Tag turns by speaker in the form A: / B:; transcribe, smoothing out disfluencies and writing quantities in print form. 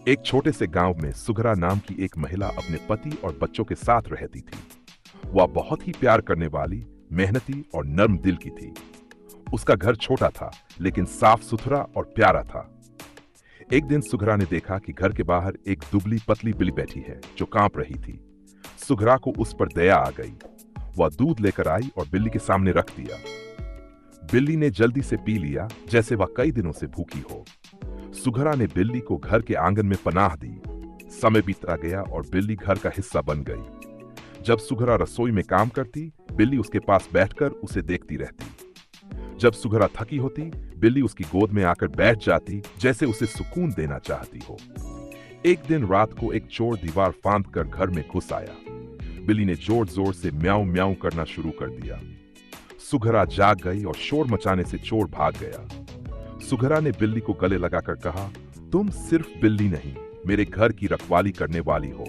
A: एक छोटे से गांव में सुघरा नाम की एक महिला अपने पति और बच्चों के साथ रहती थी। वह बहुत ही प्यार करने वाली, मेहनती और नर्म दिल की थी। उसका घर छोटा था, लेकिन साफ सुथरा और प्यारा था। एक दिन सुघरा ने देखा कि घर के बाहर एक दुबली पतली बिल्ली बैठी है जो कांप रही थी। सुघरा को उस पर दया आ गई। वह दूध लेकर आई और बिल्ली के सामने रख दिया। बिल्ली ने जल्दी से पी लिया, जैसे वह कई दिनों से भूखी हो। सुघरा ने बिल्ली को घर के आंगन में पनाह दी। समय बीतता गया और बिल्ली घर का हिस्सा बन गई। जब सुघरा रसोई में काम करती, बिल्ली उसके पास बैठकर उसे देखती रहती। जब सुघरा थकी होती, बिल्ली उसकी गोद में आकर बैठ जाती, जैसे उसे सुकून देना चाहती हो। एक दिन रात को एक चोर दीवार फांद कर घर में घुस आया। बिल्ली ने जोर जोर से म्याऊं म्याऊं करना शुरू कर दिया। सुघरा जाग गई और शोर मचाने से चोर भाग गया। सुघरा ने बिल्ली को गले लगाकर कहा, तुम सिर्फ बिल्ली नहीं, मेरे घर की रखवाली करने वाली हो।